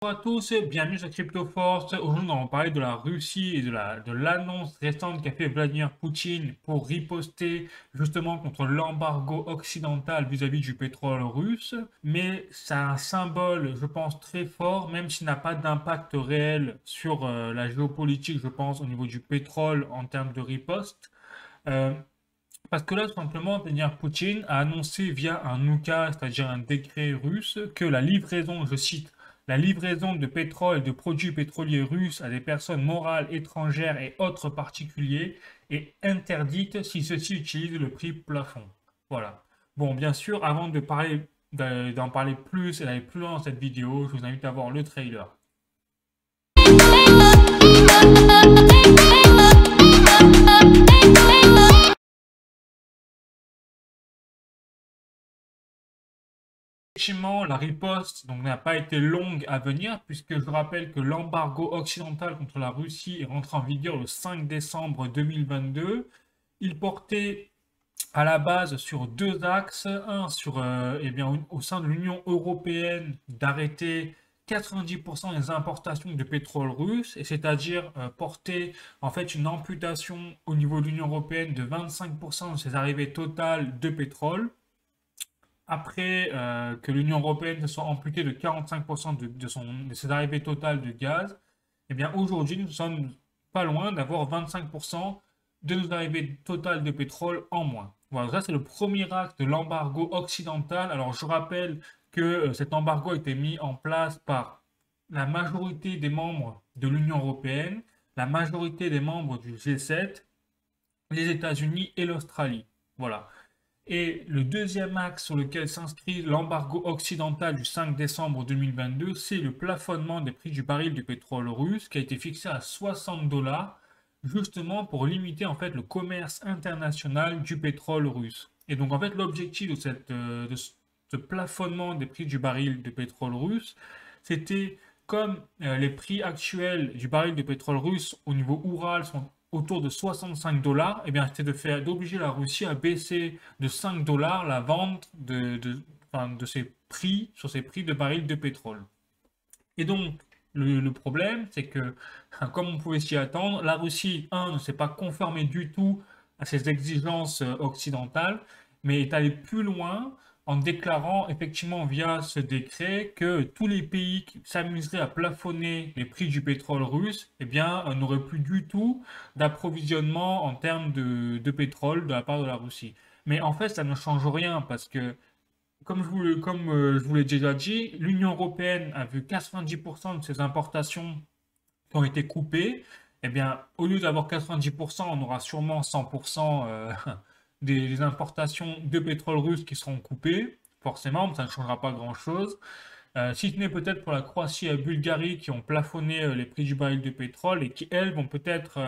Bonjour à tous, bienvenue sur CryptoForce. Aujourd'hui, on va parler de la Russie et de l'annonce récente qu'a fait Vladimir Poutine pour riposter justement contre l'embargo occidental vis-à-vis du pétrole russe. Mais c'est un symbole, je pense, très fort, même s'il n'a pas d'impact réel sur la géopolitique, je pense, au niveau du pétrole en termes de riposte. Euh, Parce que là, tout simplement, Vladimir Poutine a annoncé via un UKAS, c'est-à-dire un décret russe, que la livraison, je cite, la livraison de pétrole et de produits pétroliers russes à des personnes morales étrangères et autres particuliers est interdite si ceux-ci utilisent le prix plafond. Voilà. Bon, bien sûr, avant de parler, d'en parler plus et d'aller plus loin dans cette vidéo, je vous invite à voir le trailer. Effectivement, la riposte donc n'a pas été longue à venir, puisque je rappelle que l'embargo occidental contre la Russie est rentré en vigueur le 5 décembre 2022. Il portait à la base sur deux axes. Un, sur, eh bien, au sein de l'Union européenne, d'arrêter 90% des importations de pétrole russe, et c'est-à-dire porter en fait une amputation au niveau de l'Union européenne de 25% de ses arrivées totales de pétrole après que l'Union européenne se soit amputée de 45% de ses arrivées totales de gaz, eh bien aujourd'hui nous sommes pas loin d'avoir 25% de nos arrivées totales de pétrole en moins. Voilà, ça c'est le premier acte de l'embargo occidental. Alors je rappelle que cet embargo a été mis en place par la majorité des membres de l'Union européenne, la majorité des membres du G7, les États-Unis et l'Australie. Voilà. Et le deuxième axe sur lequel s'inscrit l'embargo occidental du 5 décembre 2022, c'est le plafonnement des prix du baril du pétrole russe qui a été fixé à 60 dollars, justement pour limiter en fait le commerce international du pétrole russe. Et donc en fait l'objectif de ce plafonnement des prix du baril de pétrole russe, c'était comme les prix actuels du baril de pétrole russe au niveau Oural sont autour de 65 dollars, et bien c'était d'obliger la Russie à baisser de 5 dollars la vente enfin, de ses prix sur ses prix de baril de pétrole. Et donc le problème, c'est que comme on pouvait s'y attendre, la Russie, un, ne s'est pas conformée du tout à ces exigences occidentales, mais est allée plus loin en déclarant effectivement via ce décret que tous les pays qui s'amuseraient à plafonner les prix du pétrole russe, eh bien, n'auraient plus du tout d'approvisionnement en termes de pétrole de la part de la Russie. Mais en fait, ça ne change rien parce que, je vous l'ai déjà dit, l'Union européenne a vu 90% de ses importations qui ont été coupées. Eh bien, au lieu d'avoir 90%, on aura sûrement 100% des importations de pétrole russe qui seront coupées. Forcément, ça ne changera pas grand-chose. Si ce n'est peut-être pour la Croatie et la Bulgarie qui ont plafonné les prix du baril de pétrole et qui, elles, vont peut-être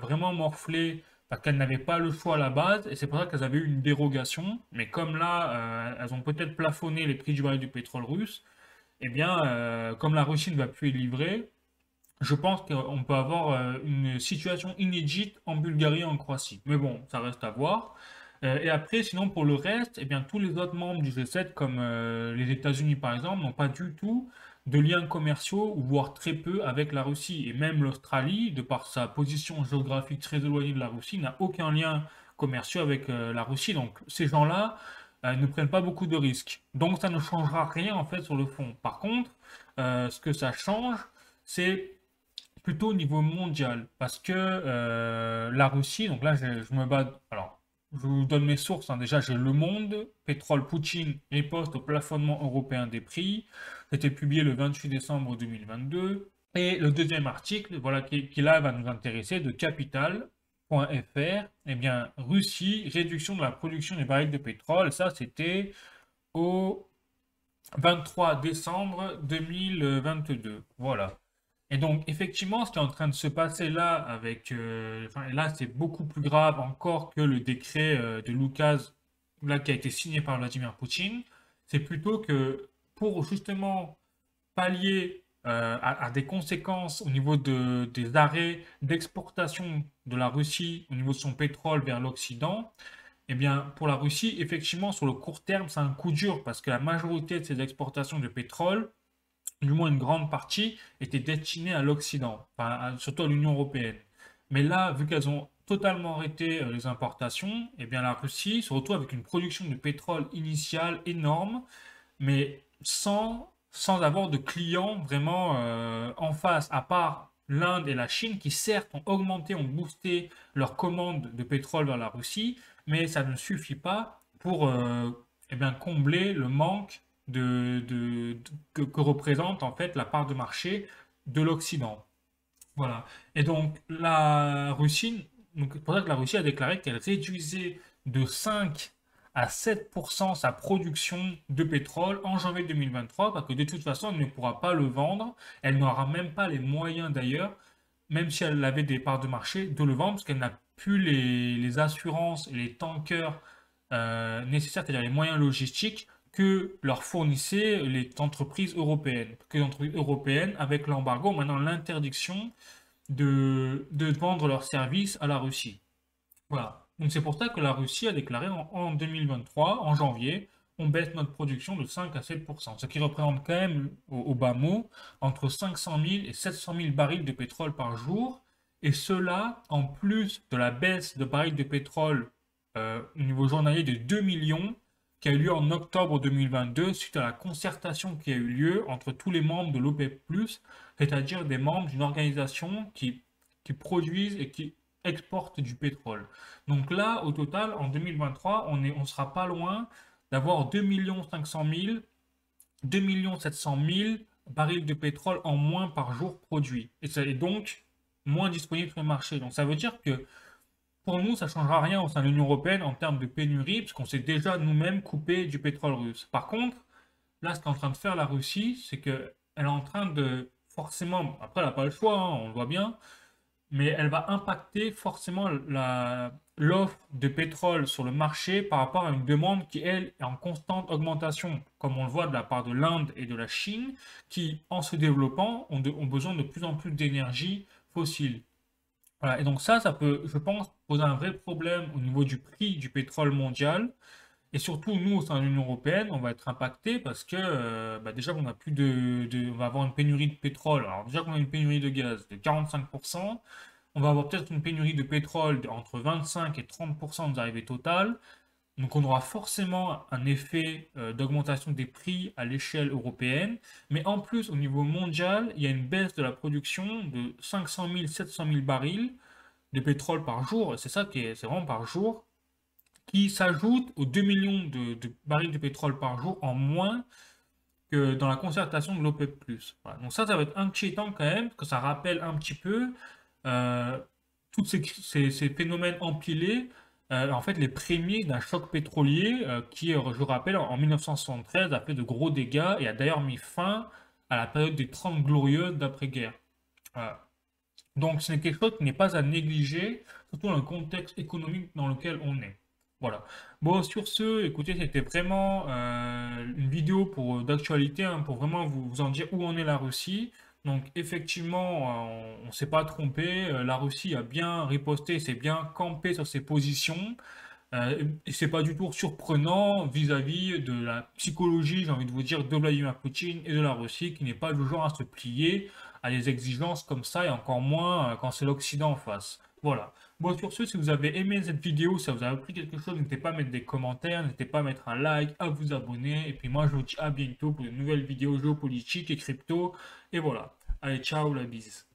vraiment morfler parce qu'elles n'avaient pas le choix à la base et c'est pour ça qu'elles avaient eu une dérogation. Mais comme là, elles ont peut-être plafonné les prix du baril du pétrole russe, eh bien, comme la Russie ne va plus les livrer, je pense qu'on peut avoir une situation inédite en Bulgarie et en Croatie. Mais bon, ça reste à voir. Et après, sinon, pour le reste, eh bien, tous les autres membres du G7, comme les États-Unis par exemple, n'ont pas du tout de liens commerciaux, ou voire très peu, avec la Russie. Et même l'Australie, de par sa position géographique très éloignée de la Russie, n'a aucun lien commercial avec la Russie. Donc, ces gens-là ne prennent pas beaucoup de risques. Donc, ça ne changera rien en fait sur le fond. Par contre, ce que ça change, c'est plutôt au niveau mondial, parce que la Russie, donc là je me base, alors je vous donne mes sources, hein. Déjà j'ai Le Monde, pétrole Poutine riposte au plafonnement européen des prix, c'était publié le 28 décembre 2022, et le deuxième article, voilà, qui là va nous intéresser, de Capital.fr, eh bien Russie, réduction de la production des barils de pétrole, ça c'était au 23 décembre 2022, voilà. Et donc, effectivement, ce qui est en train de se passer là, et là, c'est beaucoup plus grave encore que le décret de Lucas, là, qui a été signé par Vladimir Poutine. C'est plutôt que pour justement pallier à des conséquences au niveau des arrêts d'exportation de la Russie au niveau de son pétrole vers l'Occident, eh bien, pour la Russie, effectivement, sur le court terme, c'est un coup dur parce que la majorité de ses exportations de pétrole du moins une grande partie, était destinée à l'Occident, enfin, surtout à l'Union européenne. Mais là, vu qu'elles ont totalement arrêté les importations, eh bien la Russie se retrouve avec une production de pétrole initiale énorme, mais sans avoir de clients vraiment en face, à part l'Inde et la Chine, qui certes ont augmenté, ont boosté leurs commandes de pétrole vers la Russie, mais ça ne suffit pas pour eh bien, combler le manque que représente en fait la part de marché de l'Occident. Voilà. Et donc, la Russie, donc, c'est pour ça que la Russie a déclaré qu'elle réduisait de 5 à 7% sa production de pétrole en janvier 2023, parce que de toute façon, elle ne pourra pas le vendre. Elle n'aura même pas les moyens d'ailleurs, même si elle avait des parts de marché, de le vendre, parce qu'elle n'a plus les assurances et les tankers nécessaires, c'est-à-dire les moyens logistiques que leur fournissaient les entreprises européennes. Que les entreprises européennes, avec l'embargo, ont maintenant l'interdiction de vendre leurs services à la Russie. Voilà. Donc c'est pour ça que la Russie a déclaré en 2023, en janvier, on baisse notre production de 5 à 7%, ce qui représente quand même au bas mot entre 500 000 et 700 000 barils de pétrole par jour. Et cela en plus de la baisse de barils de pétrole au niveau journalier de 2 millions qui a eu lieu en octobre 2022 suite à la concertation qui a eu lieu entre tous les membres de l'OPEP+, c'est-à-dire des membres d'une organisation qui produisent et qui exportent du pétrole. Donc là, au total, en 2023, on sera pas loin d'avoir 2 500 000, 2 700 000 barils de pétrole en moins par jour produits. Et ça est donc moins disponible sur le marché. Donc ça veut dire que pour nous, ça ne changera rien au sein de l'Union européenne en termes de pénurie, puisqu'on s'est déjà nous-mêmes coupé du pétrole russe. Par contre, là, ce qu'est en train de faire la Russie, c'est qu'elle est en train de forcément, après elle n'a pas le choix, hein, on le voit bien, mais elle va impacter forcément l'offre de pétrole sur le marché par rapport à une demande qui, elle, est en constante augmentation, comme on le voit de la part de l'Inde et de la Chine, qui, en se développant, ont besoin de plus en plus d'énergie fossile. Voilà, et donc ça peut, je pense, poser un vrai problème au niveau du prix du pétrole mondial. Et surtout, nous, au sein de l'Union européenne, on va être impacté parce que bah, déjà qu'on a plus on va avoir une pénurie de pétrole. Alors déjà qu'on a une pénurie de gaz de 45%, on va avoir peut-être une pénurie de pétrole entre 25 et 30% des arrivées totales. Donc on aura forcément un effet d'augmentation des prix à l'échelle européenne. Mais en plus, au niveau mondial, il y a une baisse de la production de 500 000, 700 000 barils de pétrole par jour. Et c'est ça qui est, c'est vraiment par jour qui s'ajoute aux 2 millions de barils de pétrole par jour en moins que dans la concertation de l'OPEP+. Voilà. Donc ça va être inquiétant quand même, parce que ça rappelle un petit peu euh, tous ces phénomènes empilés, en fait les premiers d'un choc pétrolier qui, je rappelle, en 1973 a fait de gros dégâts et a d'ailleurs mis fin à la période des 30 glorieuses d'après-guerre. Voilà. Donc, ce n'est quelque chose qui n'est pas à négliger, surtout dans le contexte économique dans lequel on est. Voilà. Bon, sur ce, écoutez, c'était vraiment une vidéo d'actualité, hein, pour vraiment vous en dire où en est la Russie. Donc, effectivement, on ne s'est pas trompé. La Russie a bien riposté, s'est bien campé sur ses positions. Et c'est pas du tout surprenant vis-à-vis de la psychologie, j'ai envie de vous dire, de Vladimir Poutine et de la Russie, qui n'est pas du genre à se plier à des exigences comme ça, et encore moins quand c'est l'Occident en face. Voilà. Bon, sur ce, si vous avez aimé cette vidéo, si ça vous a appris quelque chose, n'hésitez pas à mettre des commentaires, n'hésitez pas à mettre un like, à vous abonner, et puis moi je vous dis à bientôt pour de nouvelles vidéos géopolitiques et crypto, et voilà. Allez, ciao la bise.